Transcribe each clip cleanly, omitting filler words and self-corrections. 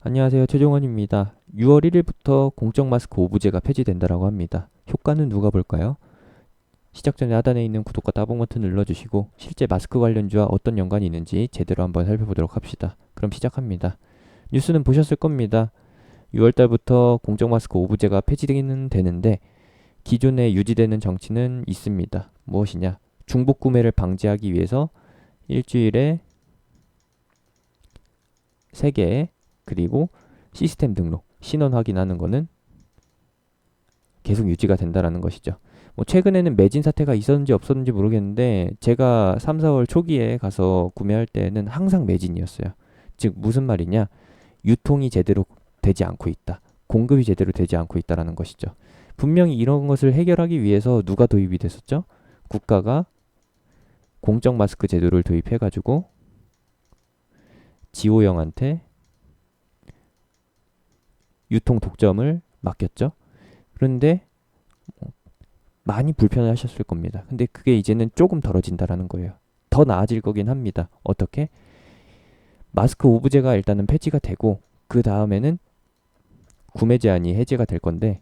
안녕하세요. 최종원입니다. 6월 1일부터 공적 마스크 오부제가 폐지된다라고 합니다. 효과는 누가 볼까요? 시작 전에 하단에 있는 구독과 따봉 버튼 눌러주시고 실제 마스크 관련주와 어떤 연관이 있는지 제대로 한번 살펴보도록 합시다. 그럼 시작합니다. 뉴스는 보셨을 겁니다. 6월달부터 공적 마스크 오부제가 폐지되기는 되는데 기존에 유지되는 정치는 있습니다. 무엇이냐? 중복 구매를 방지하기 위해서 일주일에 3개 그리고 시스템 등록, 신원 확인하는 거는 계속 유지가 된다라는 것이죠. 뭐 최근에는 매진 사태가 있었는지 없었는지 모르겠는데 제가 3, 4월 초기에 가서 구매할 때는 항상 매진이었어요. 즉 무슨 말이냐? 유통이 제대로 되지 않고 있다. 공급이 제대로 되지 않고 있다라는 것이죠. 분명히 이런 것을 해결하기 위해서 누가 도입이 됐었죠? 국가가 공적 마스크 제도를 도입해가지고 지호영한테 유통 독점을 맡겼죠. 그런데 많이 불편하셨을 겁니다. 근데 그게 이제는 조금 덜어진다라는 거예요. 더 나아질 거긴 합니다. 어떻게? 마스크 오브제가 일단은 폐지가 되고 그 다음에는 구매 제한이 해제가 될 건데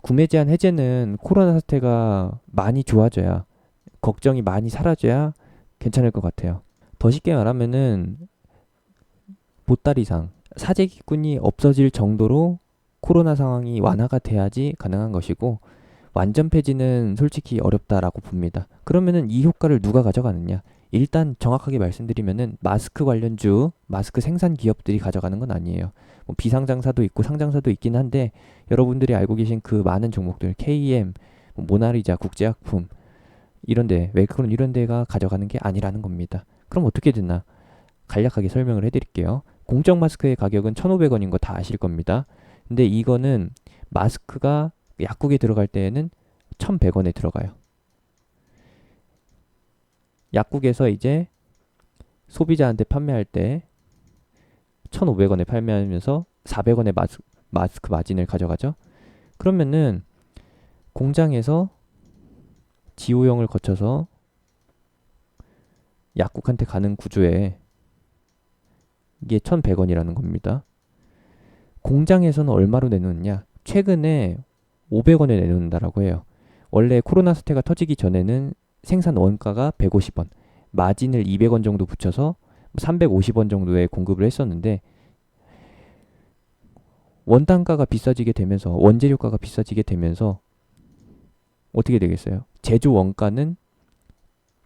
구매 제한 해제는 코로나 사태가 많이 좋아져야 걱정이 많이 사라져야 괜찮을 것 같아요. 더 쉽게 말하면은 보따리상 사재기꾼이 없어질 정도로 코로나 상황이 완화가 돼야지 가능한 것이고 완전 폐지는 솔직히 어렵다라고 봅니다. 그러면은 이 효과를 누가 가져가느냐? 일단 정확하게 말씀드리면은 마스크 관련주, 마스크 생산 기업들이 가져가는 건 아니에요. 뭐 비상장사도 있고 상장사도 있긴 한데 여러분들이 알고 계신 그 많은 종목들 KM, 모나리자, 국제약품 이런데 웰크론 이런 데가 가져가는 게 아니라는 겁니다. 그럼 어떻게 되나? 간략하게 설명을 해드릴게요. 공적 마스크의 가격은 1,500원인 거 다 아실 겁니다. 근데 이거는 마스크가 약국에 들어갈 때에는 1,100원에 들어가요. 약국에서 이제 소비자한테 판매할 때 1,500원에 판매하면서 400원의 마스크 마진을 가져가죠. 그러면은 공장에서 지호용을 거쳐서 약국한테 가는 구조에 이게 1,100원이라는 겁니다. 공장에서는 얼마로 내놓느냐? 최근에 500원에 내놓는다라고 해요. 원래 코로나 사태가 터지기 전에는 생산 원가가 150원, 마진을 200원 정도 붙여서 350원 정도에 공급을 했었는데 원단가가 비싸지게 되면서 원재료가가 비싸지게 되면서 어떻게 되겠어요? 제조 원가는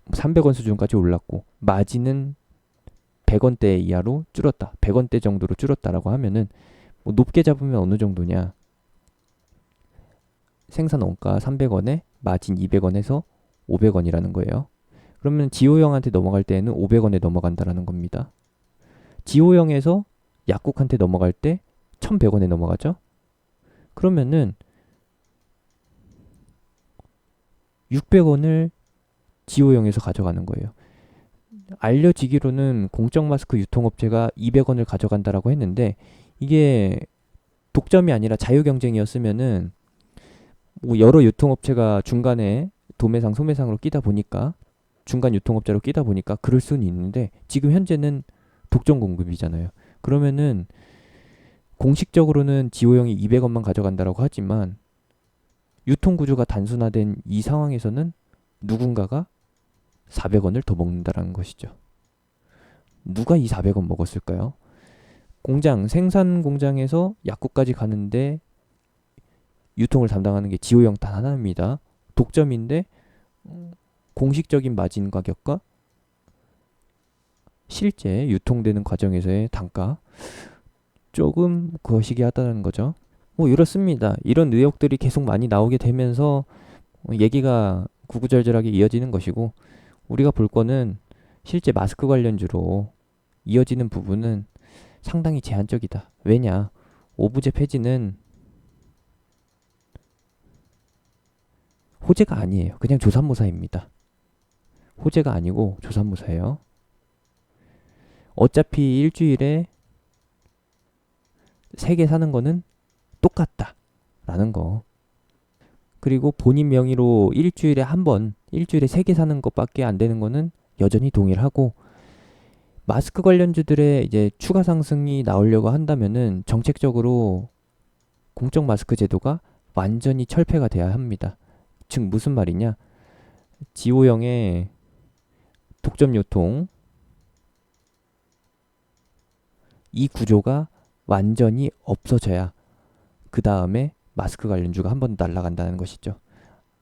300원 수준까지 올랐고 마진은 100원대 이하로 줄었다. 100원대 정도로 줄었다라고 하면은 뭐 높게 잡으면 어느 정도냐? 생산 원가 300원에 마진 200원에서 500원이라는 거예요. 그러면 지호형한테 넘어갈 때에는 500원에 넘어간다라는 겁니다. 지호형에서 약국한테 넘어갈 때 1,100원에 넘어가죠. 그러면은 600원을 지호형에서 가져가는 거예요. 알려지기로는 공적 마스크 유통업체가 200원을 가져간다라고 했는데 이게 독점이 아니라 자유 경쟁이었으면은 뭐 여러 유통업체가 중간에 도매상, 소매상으로 끼다 보니까 중간 유통업자로 끼다 보니까 그럴 수는 있는데 지금 현재는 독점 공급이잖아요. 그러면은 공식적으로는 지호형이 200원만 가져간다라고 하지만 유통 구조가 단순화된 이 상황에서는 누군가가 400원을 더 먹는다라는 것이죠. 누가 이 400원 먹었을까요? 공장, 생산 공장에서 약국까지 가는데 유통을 담당하는 게 지호형 단 하나입니다. 독점인데 공식적인 마진 가격과 실제 유통되는 과정에서의 단가 조금 거시기하다는 거죠. 뭐 이렇습니다. 이런 의혹들이 계속 많이 나오게 되면서 얘기가 구구절절하게 이어지는 것이고 우리가 볼 거는 실제 마스크 관련주로 이어지는 부분은 상당히 제한적이다. 왜냐? 오부제 폐지는 호재가 아니에요. 그냥 조삼모사입니다. 호재가 아니고 조삼모사예요. 어차피 일주일에 3개 사는 거는 똑같다. 라는 거. 그리고 본인 명의로 일주일에 한 번, 일주일에 3개 사는 것밖에 안 되는 거는 여전히 동일하고 마스크 관련주들의 이제 추가 상승이 나오려고 한다면은 정책적으로 공적 마스크 제도가 완전히 철폐가 돼야 합니다. 즉 무슨 말이냐? 지오형의 독점 유통 이 구조가 완전히 없어져야 그 다음에 마스크 관련주가 한 번 더 날아간다는 것이죠.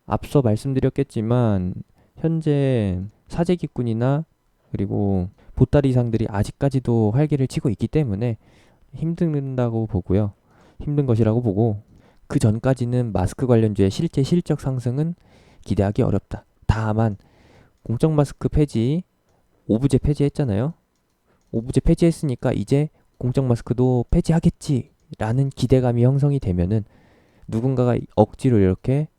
앞서 말씀드렸겠지만 현재 사재기꾼이나 그리고 보따리상들이 아직까지도 활개를 치고 있기 때문에 힘든다고 보고요. 힘든 것이라고 보고 그 전까지는 마스크 관련주의 실제 실적 상승은 기대하기 어렵다. 다만 공적 마스크 폐지, 오부제 폐지했잖아요. 오부제 폐지했으니까 이제 공적 마스크도 폐지하겠지라는 기대감이 형성이 되면은 누군가가 억지로 이렇게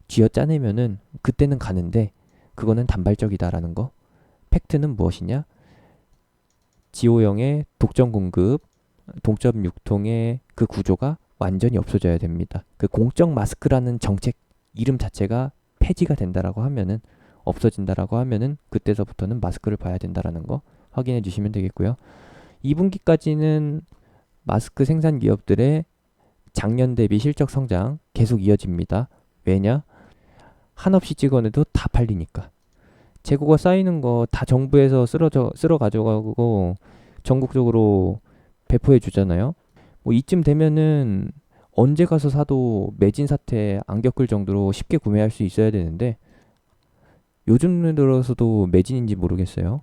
쥐어짜내면은 그때는 가는데 그거는 단발적이다라는 거. 팩트는 무엇이냐? 지오형의 독점 공급, 동점 유통의 그 구조가 완전히 없어져야 됩니다. 그 공적 마스크라는 정책 이름 자체가 폐지가 된다라고 하면은 없어진다라고 하면은 그때서부터는 마스크를 봐야 된다라는 거 확인해 주시면 되겠고요. 2분기까지는 마스크 생산 기업들의 작년 대비 실적 성장 계속 이어집니다. 왜냐? 한없이 찍어내도 다 팔리니까. 재고가 쌓이는 거 다 정부에서 쓸어 가져가고 전국적으로 배포해 주잖아요. 뭐 이쯤 되면은 언제 가서 사도 매진 사태 안 겪을 정도로 쉽게 구매할 수 있어야 되는데 요즘 들어서도 매진인지 모르겠어요.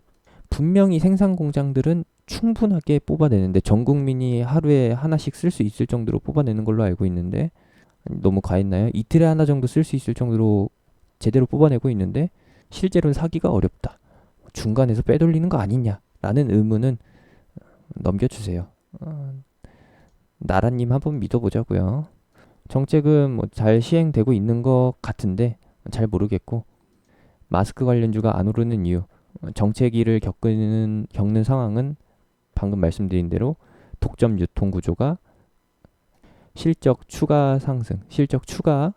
분명히 생산 공장들은 충분하게 뽑아내는데 전 국민이 하루에 하나씩 쓸 수 있을 정도로 뽑아내는 걸로 알고 있는데 너무 과했나요? 이틀에 하나 정도 쓸 수 있을 정도로 제대로 뽑아내고 있는데 실제로는 사기가 어렵다. 중간에서 빼돌리는 거 아니냐라는 의문은 넘겨주세요. 나라님 한번 믿어보자고요. 정책은 뭐 잘 시행되고 있는 것 같은데 잘 모르겠고 마스크 관련주가 안 오르는 이유 정체기를 겪는 상황은 방금 말씀드린 대로 독점 유통 구조가 실적 추가 상승, 실적 추가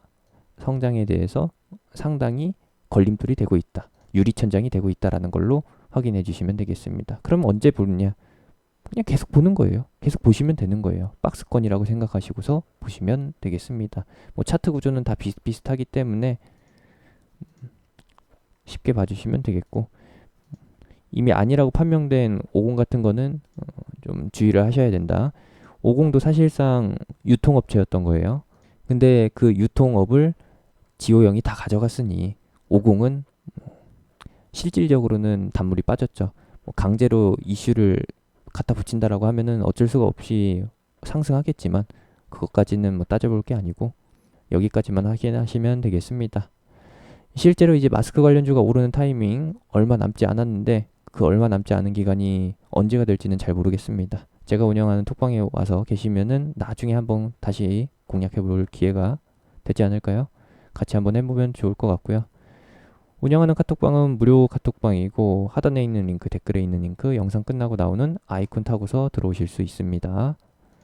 성장에 대해서 상당히 걸림돌이 되고 있다. 유리천장이 되고 있다라는 걸로 확인해 주시면 되겠습니다. 그럼 언제 보느냐? 그냥 계속 보는 거예요. 계속 보시면 되는 거예요. 박스권이라고 생각하시고서 보시면 되겠습니다. 뭐 차트 구조는 다 비슷비슷하기 때문에 쉽게 봐주시면 되겠고 이미 아니라고 판명된 50 같은 거는 좀 주의를 하셔야 된다. 50도 사실상 유통업체였던 거예요. 근데 그 유통업을 지오형이 다 가져갔으니 50은 실질적으로는 단물이 빠졌죠. 뭐 강제로 이슈를 갖다 붙인다라고 하면은 어쩔 수가 없이 상승하겠지만 그것까지는 뭐 따져볼 게 아니고 여기까지만 확인하시면 되겠습니다. 실제로 이제 마스크 관련주가 오르는 타이밍 얼마 남지 않았는데 그 얼마 남지 않은 기간이 언제가 될지는 잘 모르겠습니다. 제가 운영하는 톡방에 와서 계시면은 나중에 한번 다시 공략해 볼 기회가 되지 않을까요? 같이 한번 해보면 좋을 것 같고요. 운영하는 카톡방은 무료 카톡방이고 하단에 있는 링크, 댓글에 있는 링크, 영상 끝나고 나오는 아이콘 타고서 들어오실 수 있습니다.